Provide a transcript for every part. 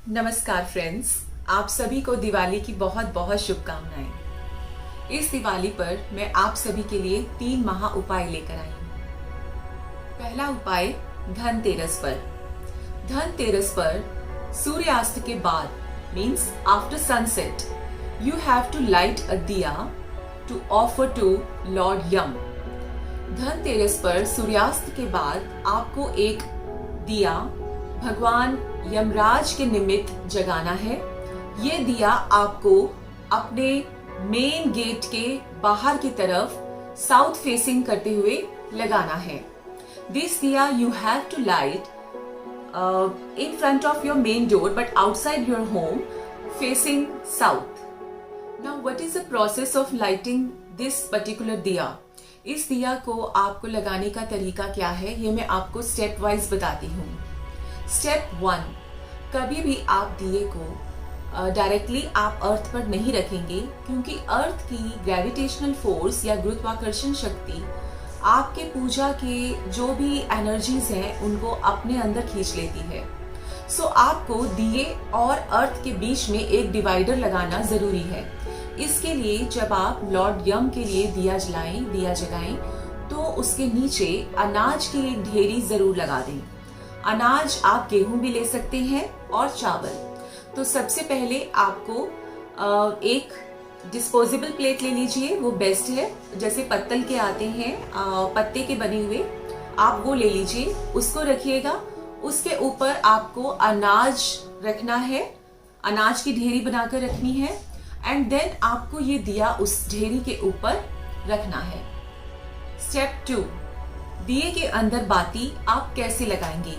नमस्कार फ्रेंड्स, आप सभी को दिवाली की बहुत बहुत शुभकामनाएं। इस दिवाली पर मैं आप सभी के लिए 3 महा उपाय लेकर आई हूँ। पहला उपाय धनतेरस पर। धनतेरस पर सूर्यास्त के बाद means after sunset you have to light a diya to offer to lord Yama. Dhanteras पर सूर्यास्त के बाद आपको एक दिया भगवान यमराज के निमित्त जगाना है। ये दिया आपको अपने मेन गेट के बाहर की तरफ साउथ फेसिंग करते हुए लगाना है। This diya you have to light in front of your main door but outside your home facing south. Now what is the process of lighting this particular दिया? इस दिया को आपको लगाने का तरीका क्या है, ये मैं आपको स्टेप वाइज बताती हूँ। स्टेप 1, कभी भी आप दिए को डायरेक्टली आप अर्थ पर नहीं रखेंगे, क्योंकि अर्थ की ग्रेविटेशनल फोर्स या गुरुत्वाकर्षण शक्ति आपके पूजा के जो भी एनर्जीज हैं उनको अपने अंदर खींच लेती है। सो आपको दिए और अर्थ के बीच में एक डिवाइडर लगाना जरूरी है। इसके लिए जब आप लॉर्ड यम के लिए दिया जगाएं तो उसके नीचे अनाज की एक ढेरी जरूर लगा दें। अनाज आप गेहूं भी ले सकते हैं और चावल। तो सबसे पहले आपको एक डिस्पोजेबल प्लेट ले लीजिए, वो बेस्ट है। जैसे पत्तल के आते हैं पत्ते के बने हुए, आप वो ले लीजिए, उसको रखिएगा। उसके ऊपर आपको अनाज रखना है, अनाज की ढेरी बनाकर रखनी है एंड देन आपको ये दिया उस ढेरी के ऊपर रखना है। स्टेप 2, दिए के अंदर बाती आप कैसे लगाएंगे।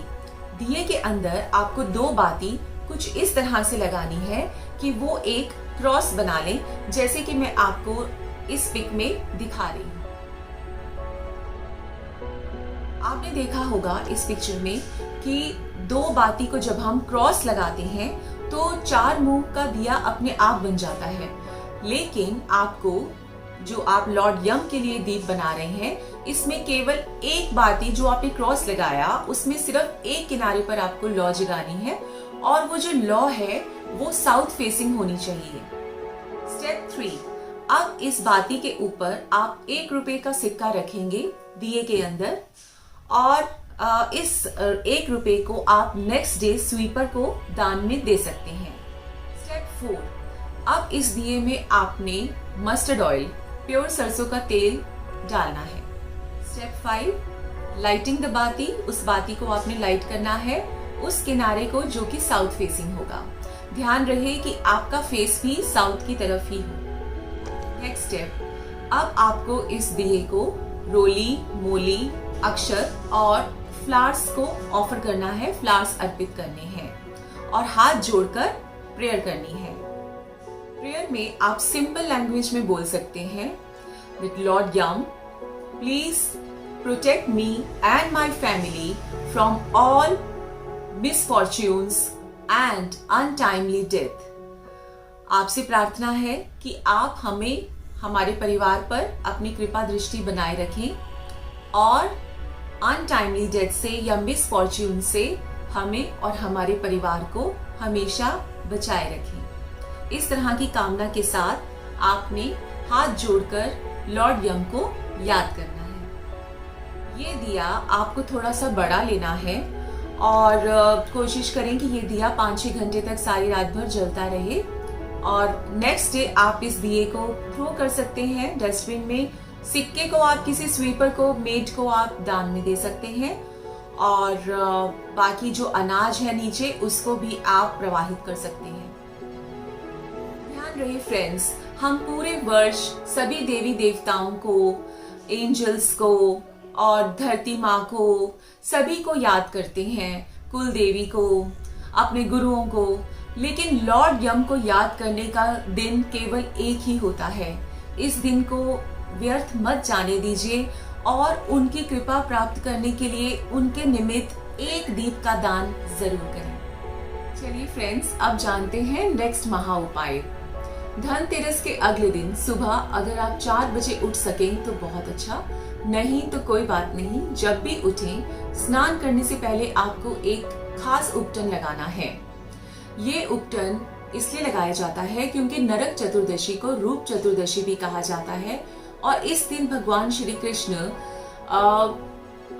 दिए के अंदर आपको 2 बाती कुछ इस तरह से लगानी है कि वो एक क्रॉस बना लें, जैसे कि मैं आपको इस पिक में दिखा रही हूं। आपने देखा होगा इस पिक्चर में कि 2 बाती को जब हम क्रॉस लगाते हैं तो 4 मुंह का दिया अपने आप बन जाता है। लेकिन आपको जो आप लॉर्ड यम के लिए दीप बना रहे हैं, इसमें केवल एक बाती जो आपने क्रॉस लगाया उसमें सिर्फ एक किनारे पर आपको लौ जगानी है और वो जो लौ है वो साउथ फेसिंग होनी चाहिए। स्टेप 3, अब इस बाती के ऊपर आप 1 रुपए का सिक्का रखेंगे दिए के अंदर और इस 1 रुपए को आप नेक्स्ट डे स्वीपर को दान में दे सकते हैं। स्टेप 4, अब इस दिए में आपने मस्टर्ड ऑयल प्योर सरसों का तेल डालना है। स्टेप 5, लाइटिंग द बाती। उस बाती को आपने लाइट करना है उस किनारे को जो कि साउथ फेसिंग होगा। ध्यान रहे कि आपका फेस भी साउथ की तरफ ही हो। नेक्स्ट स्टेप, अब आपको इस दिए को रोली, मोली, अक्षर और फ्लावर्स को ऑफर करना है, फ्लावर्स अर्पित करने हैं और हाथ जोड़कर प्रेयर करनी है। प्रेयर में आप सिंपल लैंग्वेज में बोल सकते हैं, with lord Yama please protect me and my family from all misfortunes and untimely death. आपसे प्रार्थना है कि आप हमें, हमारे परिवार पर अपनी कृपा दृष्टि बनाए रखें और अनटाइमली डेथ से या मिसफॉर्च्यून से हमें और हमारे परिवार को हमेशा बचाए रखें। इस तरह की कामना के साथ आपने हाथ जोड़कर लॉर्ड यम को याद करना है। ये दिया आपको थोड़ा सा बड़ा लेना है और कोशिश करें कि ये दिया 5-6 घंटे तक सारी रात भर जलता रहे और नेक्स्ट डे आप इस दिए को थ्रो कर सकते हैं डस्टबिन में। सिक्के को आप किसी स्वीपर को, मेड को आप दान में दे सकते हैं और बाकी जो अनाज है नीचे उसको भी आप प्रवाहित कर सकते हैं। ध्यान रहे फ्रेंड्स, हम पूरे वर्ष सभी देवी देवताओं को, एंजल्स को और धरती माँ को, सभी को याद करते हैं, कुल देवी को, अपने गुरुओं को, लेकिन लॉर्ड यम को याद करने का दिन केवल एक ही होता है। इस दिन को व्यर्थ मत जाने दीजिए और उनकी कृपा प्राप्त करने के लिए उनके निमित्त एक दीप का दान जरूर करें। चलिए फ्रेंड्स, अब जानते हैं नेक्स्ट महा उपाय। धनतेरस के अगले दिन सुबह अगर आप 4 बजे उठ सकें तो बहुत अच्छा, नहीं तो कोई बात नहीं। जब भी उठें, स्नान करने से पहले आपको एक खास उपटन लगाना है। ये उपटन इसलिए लगाया जाता है क्योंकि नरक चतुर्दशी को रूप चतुर्दशी भी कहा जाता है और इस दिन भगवान श्री कृष्ण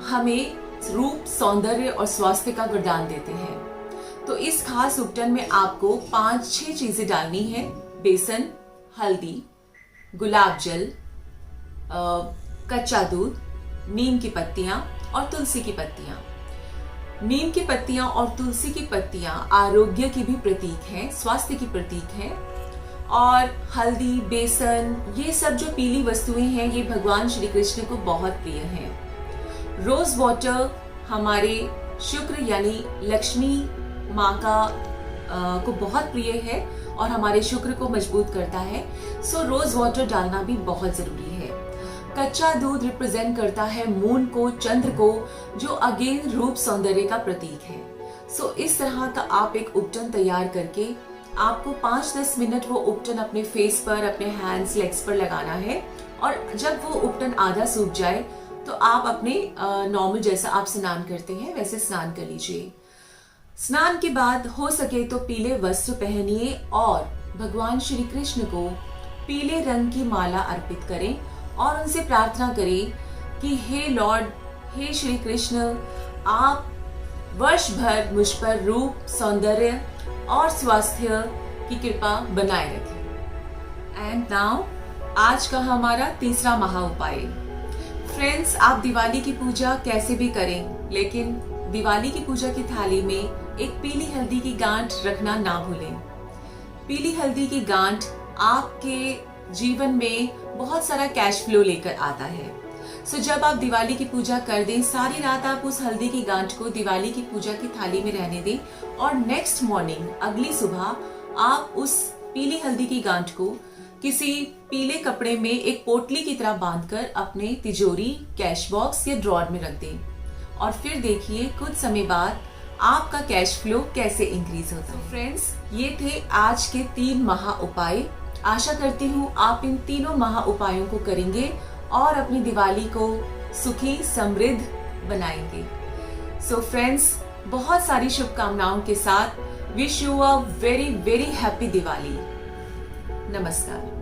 हमें रूप, सौंदर्य और स्वास्थ्य का वरदान देते हैं। तो इस खास उपटन में आपको 5-6 चीजें डालनी है। बेसन, हल्दी, गुलाब जल, कच्चा दूध, नीम की पत्तियां और तुलसी की पत्तियां। नीम की पत्तियां और तुलसी की पत्तियां आरोग्य की भी प्रतीक हैं, स्वास्थ्य की प्रतीक हैं। और हल्दी, बेसन, ये सब जो पीली वस्तुएं हैं ये भगवान श्री कृष्ण को बहुत प्रिय हैं। रोज वाटर हमारे शुक्र यानी लक्ष्मी माँ को बहुत प्रिय है और हमारे शुक्र को मजबूत करता है। सो रोज वाटर डालना भी बहुत जरूरी है। कच्चा दूध रिप्रेजेंट करता है मून को, चंद्र को, जो अगेन रूप सौंदर्य का प्रतीक है। सो इस तरह का आप एक उपटन तैयार करके आपको 5-10 मिनट वो उपटन अपने फेस पर, अपने हैंड्स, लेग्स पर लगाना है। और जब वो उपटन आधा सूख जाए तो आप अपने नॉर्मल जैसा आप स्नान करते हैं वैसे स्नान कर लीजिए। स्नान के बाद हो सके तो पीले वस्त्र पहनिए और भगवान श्री कृष्ण को पीले रंग की माला अर्पित करें और उनसे प्रार्थना करें कि हे लॉर्ड, हे श्री कृष्ण, आप वर्ष भर मुझ पर रूप, सौंदर्य और स्वास्थ्य की कृपा बनाए रखें। एंड नाउ आज का हमारा तीसरा महा उपाय। फ्रेंड्स, आप दिवाली की पूजा कैसे भी करें, लेकिन दिवाली की पूजा की थाली में एक पीली हल्दी की गांठ रखना ना भूलें। पीली हल्दी की गांठ आपके जीवन में बहुत सारा कैश फ्लो लेकर आता है। सो जब आप दिवाली की पूजा कर दें, सारी रात आप उस हल्दी की गांठ को दिवाली की पूजा की थाली में रहने दें और नेक्स्ट मॉर्निंग, अगली सुबह, आप उस पीली हल्दी की गांठ को किसी पीले कपड़े में एक पोटली की तरह बांधकर अपने तिजोरी, कैश बॉक्स या ड्रॉर में रख दें और फिर देखिए कुछ समय बाद आपका कैश फ्लो कैसे इंक्रीज होता है। फ्रेंड्स, ये थे आज के 3 महा उपाय। आशा करती हूँ आप इन तीनों महा उपायों को करेंगे और अपनी दिवाली को सुखी, समृद्ध बनाएंगे। सो फ्रेंड्स, बहुत सारी शुभकामनाओं के साथ wish you a very very happy Diwali. नमस्कार।